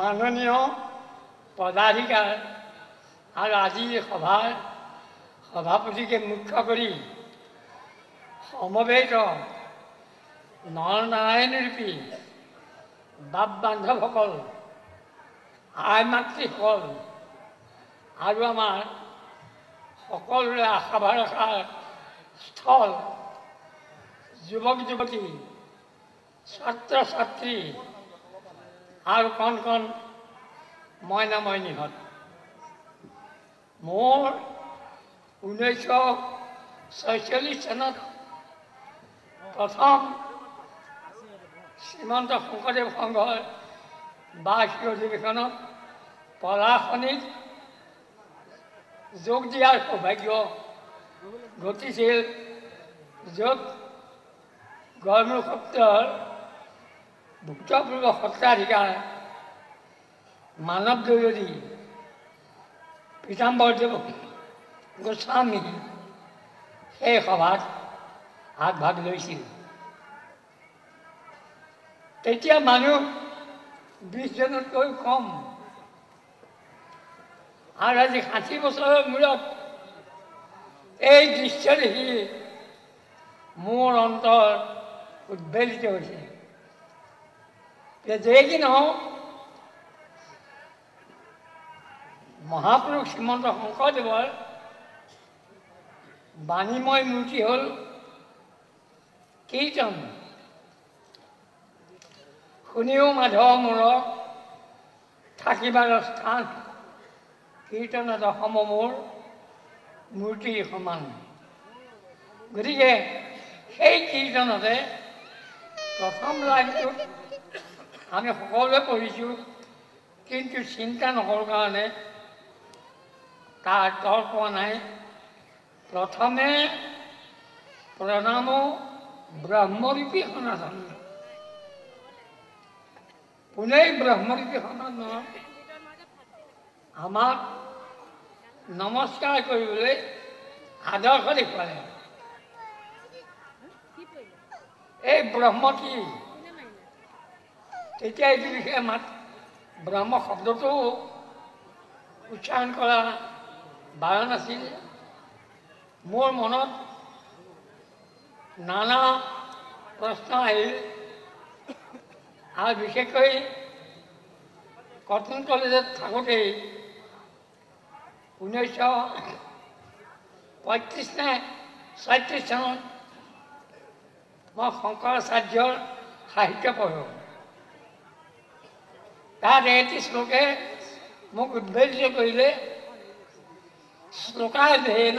মাননীয় পদাধিকাৰ আৰু আজিৰ সভাৰ সভাপতিকে মুখ্য কৰি সমবেত নৰনাৰায়ণ ৰূপী বাপ বান্ধৱসকল, আই মাতৃসকল আৰু আমাৰ সকলোৰে আশা ভৰসাৰ স্থল যুৱক যুৱতী, ছাত্ৰ ছাত্ৰী আৰু কণ কণ মইনা মইনিহঁত, মোৰ 1946 চনত প্ৰথম শ্ৰীমন্ত শংকৰদেৱ সংঘৰ বাৰ্ষিক অধিৱেশনত পলাশনিত যোগ দিয়াৰ সৌভাগ্য ঘটিছিল, য'ত গড়মূৰ সত্ৰৰ ভূতপূৰ্ব সত্ৰাধিকাৰ মানৱ দৈৰী পীতাম্বৰদেৱ গোস্বামী সেই সভাত আগভাগ লৈছিল। তেতিয়া মানুহ 20 জনতকৈ কম, আৰু আজি 60 বছৰৰ মূৰত এই দৃশ্য দেখি মোৰ অন্তৰ উদ্বেলিত হৈছে। যেই কি নহওক, মহাপুৰুষ শ্ৰীমন্ত শংকৰদেৱৰ বাণীময় মূৰ্তি হ'ল কীৰ্তন। শুনিও মাধৱ মোৰ থাকিবাৰ স্থান, কীৰ্তনত অসম মোৰ মূৰ্তিৰ সমান। গতিকে সেই কীৰ্তনতে প্ৰথম লাইনটোত আমি সকলোৱে পঢ়িছোঁ, কিন্তু চিন্তা নকৰোঁ কাৰণে তাৰ তল পোৱা নাই। প্ৰথমে প্ৰণাম ব্ৰহ্মৰূপী সনাতন, পোনেই ব্ৰহ্মৰূপী সনাতন আমাক নমস্কাৰ কৰিবলৈ আদৰ্শ দেখুৱালে। এই ব্ৰহ্ম কি? তেতিয়া এইটো বিষয়ে ব্ৰহ্ম শব্দটো উচ্চাৰণ কৰা বাৰণ আছিল। মোৰ মনত নানা প্ৰশ্ন আহিল, আৰু বিশেষকৈ কটন কলেজত থাকোঁতেই 1935 নে 36 চনত মই শংকৰাচাৰ্যৰ সাহিত্য পঢ়োঁ। তাত এটি শ্লোকে মোক উদ্বেলিত কৰিলে। শ্লোকাধেন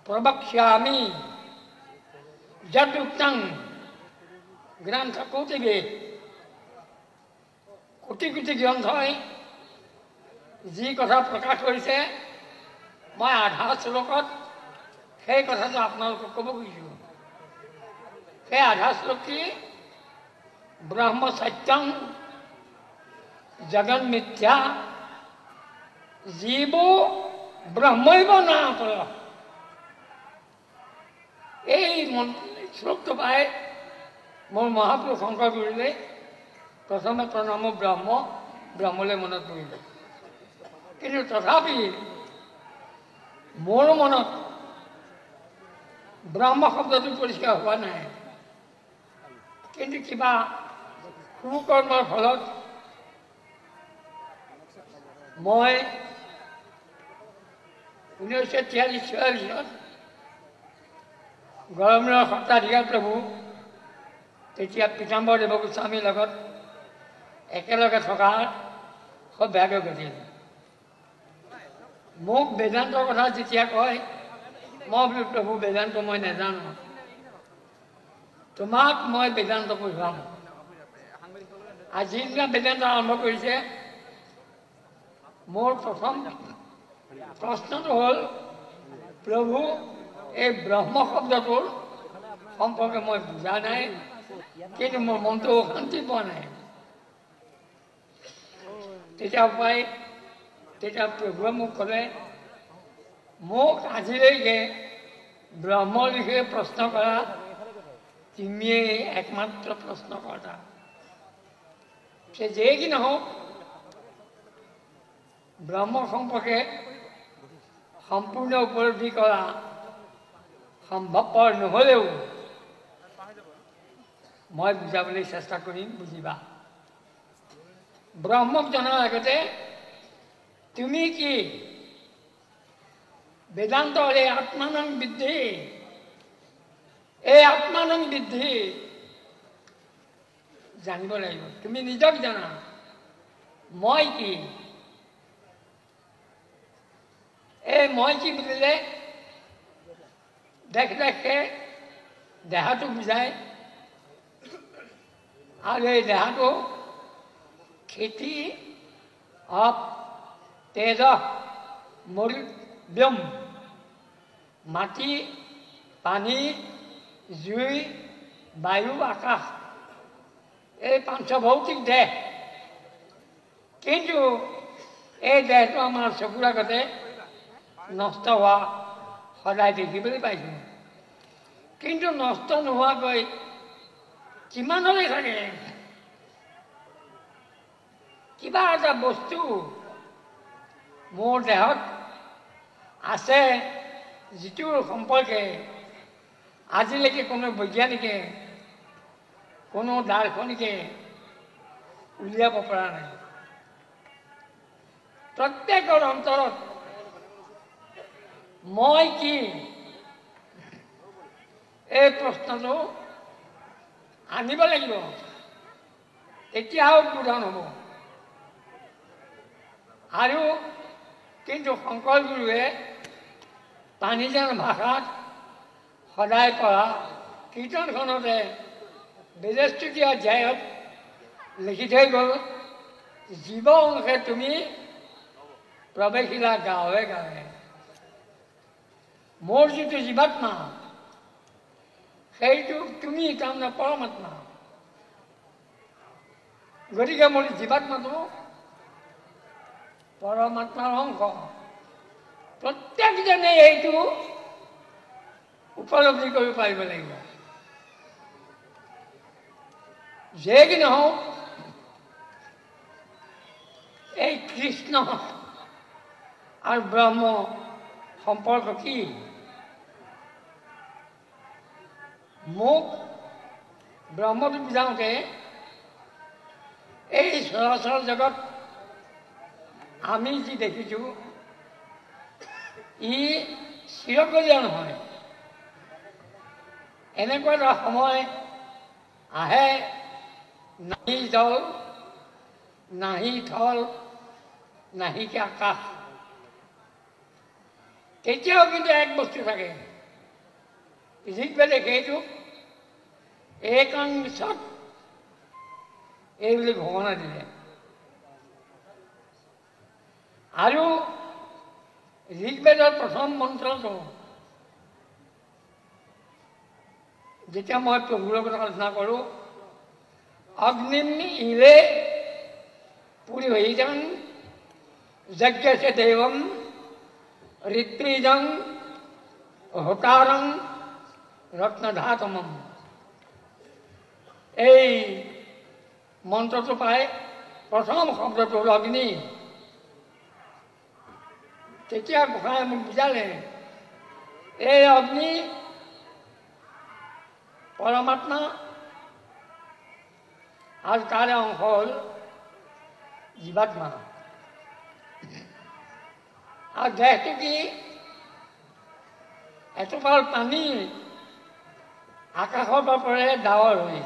প্ৰবক্ষ্যামি যদুক্তং গ্ৰন্থ কৌটিবে। কোটি কোটি গ্ৰন্থই যি কথা প্ৰকাশ কৰিছে, মই আধা শ্লোকত সেই কথাটো আপোনালোকক ক'ব খুজিছোঁ। সেই আধা শ্লোক কি? ব্ৰহ্ম সত্যং জগন মিথ্যা জীৱ ব্ৰহ্মৈব নাপৰ। এই শ্লোকটো পাই মোৰ মহাপুৰুষ শংকৰ গুৰুলে প্ৰথমে প্ৰণাম ব্ৰহ্মলৈ মনত পৰিলে। কিন্তু তথাপি মোৰ মনত ব্ৰহ্ম শব্দটো পৰিষ্কাৰ হোৱা নাই। কিন্তু কিবা সুকৰ্মৰ ফলত মই 1943-44 গড়মূৰৰ সত্ৰাধিকাৰ প্ৰভু তেতিয়া পীতাম্বৰদেৱ গোস্বামীৰ লগত একেলগে থকাৰ সৌভাগ্য ঘটিল। মোক বেদান্তৰ কথা যেতিয়া কয়, মই বোলো প্ৰভু বেদান্ত মই নাজানো, তোমাক মই বেদান্ত পঢ়াম। আৰু যিদিনা বেদান্ত আৰম্ভ কৰিছে, মোৰ প্ৰথম প্ৰশ্নটো হ'ল, প্ৰভু এই ব্ৰহ্ম শব্দটোৰ সম্পৰ্কে মই বুজা নাই, কিন্তু মোৰ মনটো শান্তি পোৱা নাই। তেতিয়া প্ৰভুৱে মোক ক'লে, মোক আজিলৈকে ব্ৰহ্মৰ বিষয়ে প্ৰশ্ন কৰা তুমিয়েই একমাত্ৰ প্ৰশ্নকৰ্তা। সে যে কি নহওক ব্ৰহ্ম সম্পৰ্কে সম্পূৰ্ণ উপলব্ধি কৰা সম্ভৱপৰ নহ'লেও মই বুজাবলৈ চেষ্টা কৰিম, বুজিবা। ব্ৰহ্মক জনাৰ আগতে তুমি কি বেদান্তৰ এই আত্মানং বিদ্ধি, এই আত্মানং বিদ্ধি জানিব লাগিব। তুমি নিজক জানা মই কি। এই মই কি বুলিলে দেখে দেহাটো বুজায়, আৰু এই দেহাটো খেতি অপ তেজ মূল্যম, মাটি পানী জুই বায়ু আকাশ, এই পাঞ্চভৌতিক দেহ। কিন্তু এই দেহটো আমাৰ চকুৰ আগতে নষ্ট হোৱা সদায় দেখিবলৈ পাইছোঁ। কিন্তু নষ্ট নোহোৱাকৈ কিমানলৈ থাকে? কিবা এটা বস্তু মোৰ দেহত আছে যিটোৰ সম্পৰ্কে আজিলৈকে কোনো বৈজ্ঞানিকে কোনো দাৰ্শনিকে উলিয়াব পৰা নাই। প্ৰত্যেকৰ অন্তৰত মই কি এই প্ৰশ্নটো আনিব লাগিব, তেতিয়াও উদ্বোধন হ'ব। আৰু কিন্তু শংকৰ গুৰুৱে পানীজান ভাষাত সদায় পঢ়া কীৰ্তনখনতে বেজস্তুতি অধ্যায়ত লিখি থৈ গ'ল, জীৱ অংশে তুমি প্ৰৱেশিলা গাঁৱে গাঁৱে। মোৰ যিটো জীৱাত্মা সেইটো তুমি তাৰমানে পৰমাত্মা। গতিকে মোৰ জীৱাত্মাটো পৰমাত্মাৰ অংশ। প্ৰত্যেকজনে এইটো উপলব্ধি কৰিব পাৰিব লাগিব। যে কি নহওক এই কৃষ্ণ আৰু ব্ৰহ্ম সম্পৰ্ক কি? মোক ব্ৰহ্মটো বুজাওঁতে এই চৰাচৰ জগত আমি যি দেখিছোঁ ই চিৰকলীয়া নহয়। এনেকুৱা এটা সময় আহে, নাহি জল নাহি থল নাহিকে আকাশ, তেতিয়াও কিন্তু এক বস্তু থাকে। ঋগ্বেদে সেইটো একাং সৎ এই বুলি ঘোষণা দিলে। আৰু ঋগ্বেদৰ প্ৰথম মন্ত্ৰটো যেতিয়া মই প্ৰভুৰ কথা আলোচনা কৰোঁ, অগ্নিম ইলে পুৰোহিতং যজ্ঞস্য দেৱম ঋত্বিজং হোতাৰং ৰত্নধাতমম। এই মন্ত্ৰটো পাই প্ৰথম শব্দটো হ'ল অগ্নি। তেতিয়া গোসাঁই মোক বুজালে এই অগ্নি পৰমাত্মা আৰু তাৰে অংশ হ'ল জীৱাত্মা। আৰু দেহটো কি? এটোপাল পানী আকাশৰ পৰা পৰে ডাৱৰ হৈ,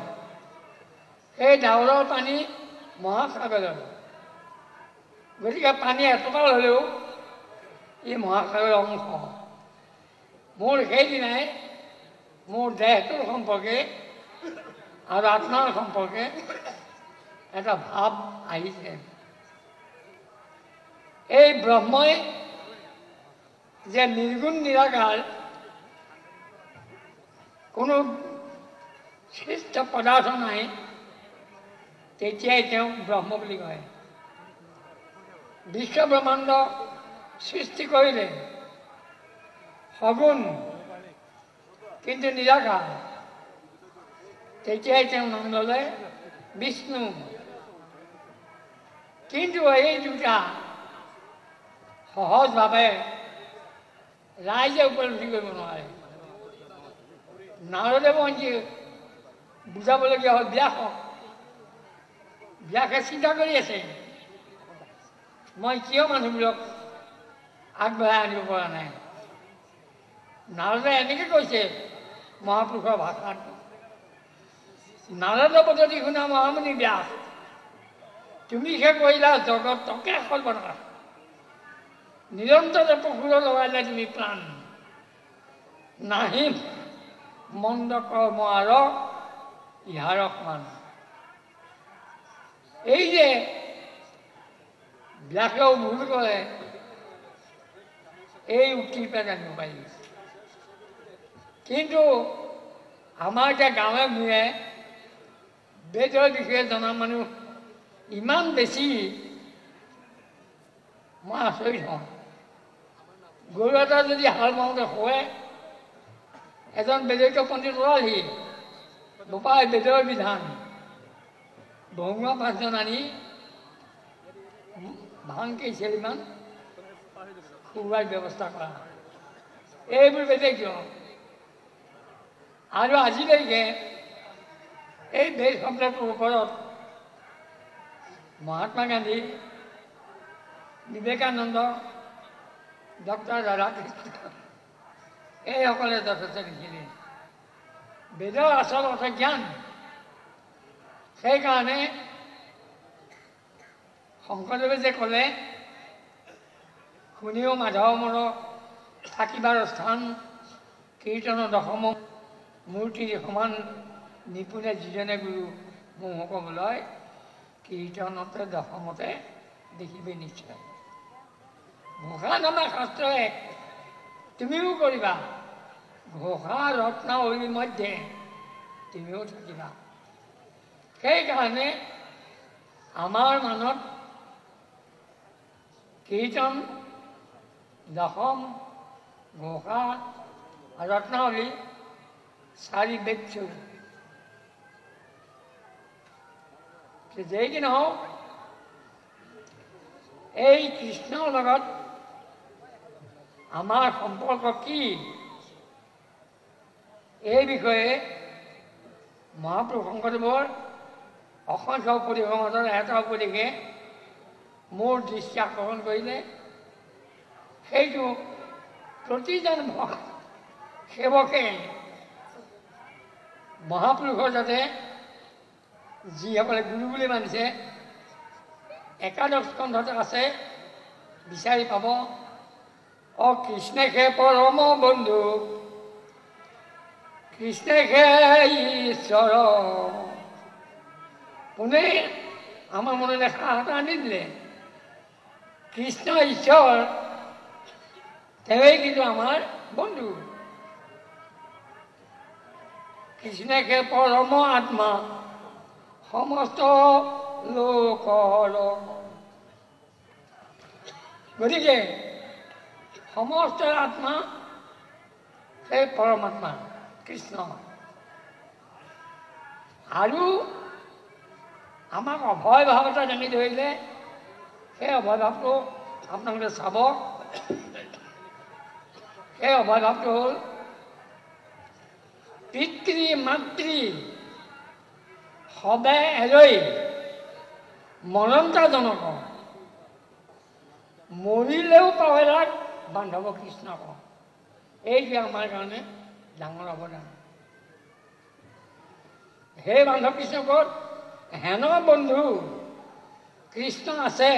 সেই ডাৱৰৰ পানী মহাসাগৰৰ। গতিকে পানী এটোপাল হ'লেও ই মহাসাগৰৰ অংশ। মোৰ সেইদিনাই মোৰ দেহটোৰ সম্পৰ্কে আৰু আত্মাৰ সম্পৰ্কে এটা ভাৱ আহিছে। এই ব্ৰহ্মই যে নিৰ্গুণ নিৰাকাৰ, কোনো সৃষ্ট পদাৰ্থ নাই, তেতিয়াই তেওঁক ব্ৰহ্ম বুলি কয়। বিশ্ব ব্ৰহ্মাণ্ড সৃষ্টি কৰিলে সগুণ কিন্তু নিৰাকাৰ, তেতিয়াই তেওঁ নাম ল'লে বিষ্ণু। কিন্তু এই দুটা সহজভাৱে ৰাইজে উপলব্ধি কৰিব নোৱাৰে। নাৰদে বঞ্চি বুজাবলগীয়া হ'ল ব্যাসক। ব্যাসে চিন্তা কৰি আছে, মই কিয় মানুহবোৰক আগবঢ়াই আনিব পৰা নাই। নাৰদে এনেকৈ কৈছে মহাপুৰুষৰ ভাষাত, নাৰদ পদ্ধতি শুনা মহামুনি ব্যাস, তুমি সে কৰিলা জগতকে সৰ্বনাশ, নিৰন্তৰে পশুৰ লগাইলা তুমি প্ৰাণ, নাহি মন্দ কৰ্ম আৰু ইহাৰ সমান। এই যে ব্যাসেও ভুল কৰে, এই উক্তিৰ পৰা জানিব পাৰি। কিন্তু আমাৰ এতিয়া গাঁৱে ভূঞে বেদৰ বিষয়ে জনা মানুহ ইমান বেছি, মই আচৰিত হওঁ। গৰু এটা যদি হাল বাওঁতে শুৱে, এজন বেদজ্ঞ পণ্ডিত ওলালহি, বোপাই বেদৰ বিধান, ভঙুৱা 5জন আনি ভাং কেইচেলিমান খুওৱাৰ ব্যৱস্থা কৰা। এইবোৰ বেদজ্ঞ। আৰু আজিলৈকে এই বেদ শব্দটোৰ ওপৰত মহাত্মা গান্ধী, বিবেকানন্দ, ডক্টৰ ৰাধাকৃষ্ণ এইসকলে যথেষ্ট লিখিলে। বেদৰ আচল অৰ্থ জ্ঞান। সেইকাৰণে শংকৰদেৱে যে ক'লে, শুনিও মাধৱ মোৰ থাকিবাৰ স্থান, কীৰ্তন দশম মূৰ্তিৰ সমান, নিপুণে যিজনে গুৰু মোহক বোলয়, কীৰ্তনতে দশমতে দেখিবে নিশ্চয়। ঘোষা নামা শাস্ত্ৰ এক, তুমিও কৰিবা, ঘোষা ৰত্নাৱলীৰ মধ্যে তুমিও থাকিবা। সেইকাৰণে আমাৰ মনত কীৰ্তন, দশম, ঘোষা, ৰত্নাৱলী 4 বেদ চলি। যেই কি নহওক, এই কৃষ্ণৰ লগত আমাৰ সম্পৰ্ক কি, এই বিষয়ে মহাপুৰুষ শংকৰদেৱৰ অসংখ্য উপদেশৰ মাজত এটা উপদেশে মোৰ দৃষ্টি আকৰ্ষণ কৰিলে। সেইটো প্ৰতিজন সেৱকে মহাপুৰুষৰ যাতে যিসকলে গুৰু বুলি মানিছে, একাদশ স্কন্ধতে আছে, বিচাৰি পাব। কৃষ্ণে খে পৰম বন্ধু, কৃষ্ণে খে ঈশ্বৰ। কোনে আমাৰ মনলৈ সাহ এটা আনি দিলে, কৃষ্ণ ঈশ্বৰ, তেওঁৱেই কিন্তু আমাৰ বন্ধু। কৃষ্ণে খে পৰম আত্মা, সমস্ত লোকৰ। গতিকে সমস্ত আত্মা সেই পৰমাত্মা কৃষ্ণ। আৰু আমাক অভয় ভাৱ এটা দাঙি ধৰিলে, সেই অভয় ভাৱটো আপোনালোকে চাব। সেই অভয় ভাৱটো হ'ল পিতৃ মাতৃ সবে এলৈ মনন্তাজনক, মৰিলেও পাৱেলাক বান্ধৱ কৃষ্ণক। এইটো আমাৰ কাৰণে ডাঙৰ অৱদান। সেই বান্ধৱ কৃষ্ণকত হেন বন্ধু কৃষ্ণ আছে,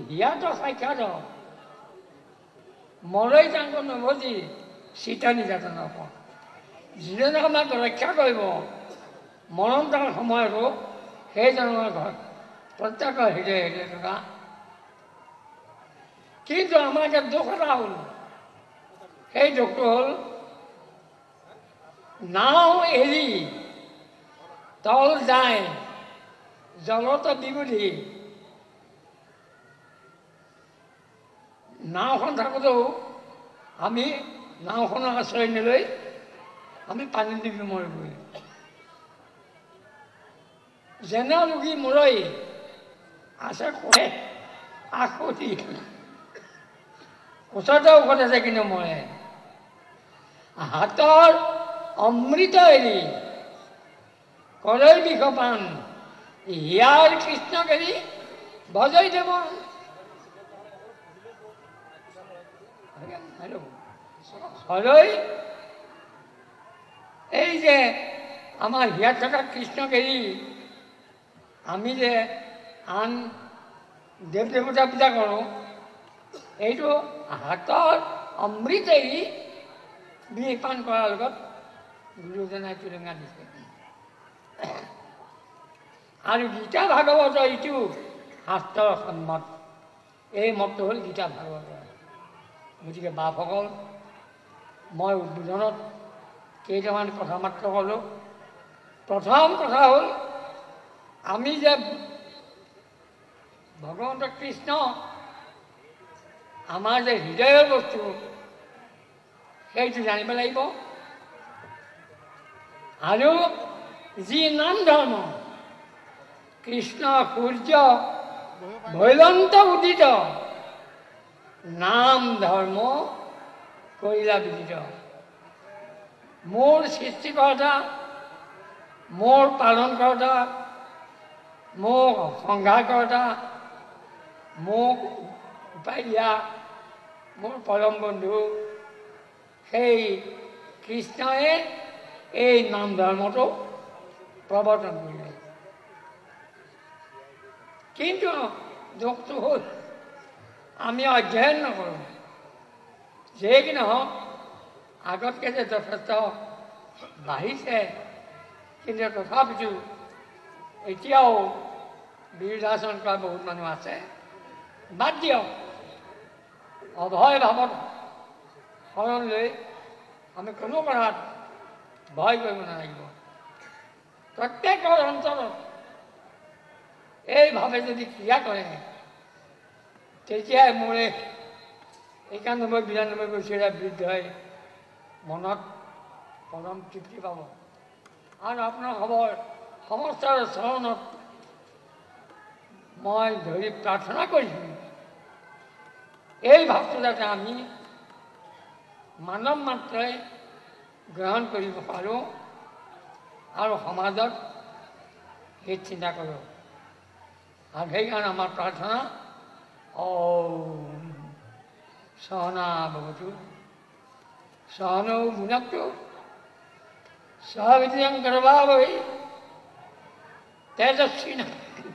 হিয়াত সাক্ষাৎ মৰৈ তাংক নভজি সীতা নিৰ্যাতন। যিজনে আমাক ৰক্ষা কৰিব মৰণতাৰ সময়তো, সেইজনৰ ঘৰত প্ৰত্যেকৰ হৃদয় হৃদয় থকা। কিন্তু আমাৰ এতিয়া দুখ এটা হ'ল, সেই দুখটো হ'ল নাও এৰি তল যায় জলত বিবুধি। নাওখন থাকোঁতেও আমি নাওখনৰ আশ্ৰয় নলৈ আমি পানীত ডিঙি মৰিবই। যেনে লোগী মৰৈ আছে কৰে আকৌ দিয়ে ওচৰতে ঔষধ আছে কিন্তু মৰে হাতৰ অমৃত এৰি কৰৈ বিষপান হিয়াৰ কৃষ্ণক এৰি ভজৈ দেৱ হৰৈ এই যে আমাৰ হিয়াত থকা কৃষ্ণক এৰি আমি যে আন দেৱ দেৱতা পূজা কৰোঁ এইটো হাতৰ অমৃত এৰি বিষপান কৰাৰ লগত গুৰুজনাই তুলনা দিছে আৰু গীতা ভাগৱতৰ ইটো শাস্ত্ৰৰ সন্মত এই মতটো হ'ল গীতা ভাগৱতৰ গতিকে বাপসকল মই উদ্বোধনত কেইটামান কথা মাত্ৰ ক'লোঁ প্ৰথম কথা হ'ল আমি যে ভগৱন্ত কৃষ্ণ আমাৰ যে হৃদয়ৰ বস্তু সেইটো জানিব লাগিব আৰু যি নাম ধৰ্ম কৃষ্ণ সূৰ্য ভৈলন্ত উদিত নাম ধৰ্ম কৰিলা বিদিত মোৰ সৃষ্টিকৰ্তা মোৰ পালনকৰ্তা মোক সংঘাৰকৰ্তা মোক উপায় দিয়া মোৰ পৰম বন্ধু সেই কৃষ্ণই এই নাম ধৰ্মটো প্ৰৱৰ্তন কৰিলে কিন্তু দুখটো হ'ল আমি অধ্যয়ন নকৰোঁ যে কি নহওক আগতকৈ যে যথেষ্ট বাঢ়িছে কিন্তু তথাপিতো এতিয়াও বিৰোধাচৰণ কৰা বহুত মানুহ আছে বাদ দিয়ক অভয় ভাৱত শৰণ লৈ আমি কোনো কথাত ভয় কৰিব নালাগিব প্ৰত্যেকৰ অন্তৰত এই ভাৱে যদি ক্ৰিয়া কৰে তেতিয়াই মোৰ 91-92 বছৰীয়া বৃদ্ধই মনত পৰম তৃপ্তি পাব আৰু আপোনাৰ খবৰ সমস্তৰ চৰণত মই ধৰি প্ৰাৰ্থনা কৰিছোঁ এই ভাৱটো যাতে আমি মানৱ মাত্ৰাই গ্ৰহণ কৰিব পাৰোঁ আৰু সমাজত সেই চিন্তা কৰোঁ আৰু সেইকাৰণে আমাৰ প্ৰাৰ্থনা সহনা ভৱতু সহনৌ ভুনক্তু সহ বিদ্যং কৰ্মাৱহৈ তেজস্বিনাবতু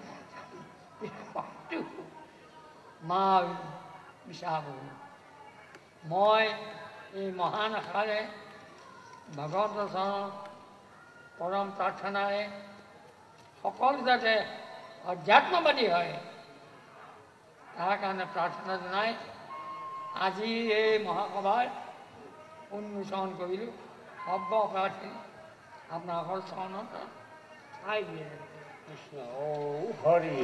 মা বিদ্বিষাৱহৈ মই এই মহান আশাৰে ভগৱন্ত চৰণত পৰম প্ৰাৰ্থনাৰে সকলো যাতে অধ্যাত্মবাদী হয় তাৰ কাৰণে প্ৰাৰ্থনা জনাই আজি এই মহাসভাৰ উন্মোচন কৰিলোঁ সৰ্ব প্ৰাৰ্থী আপোনালোকৰ চৰণত ঠাই দিয়ে কৃষ্ণ হৰি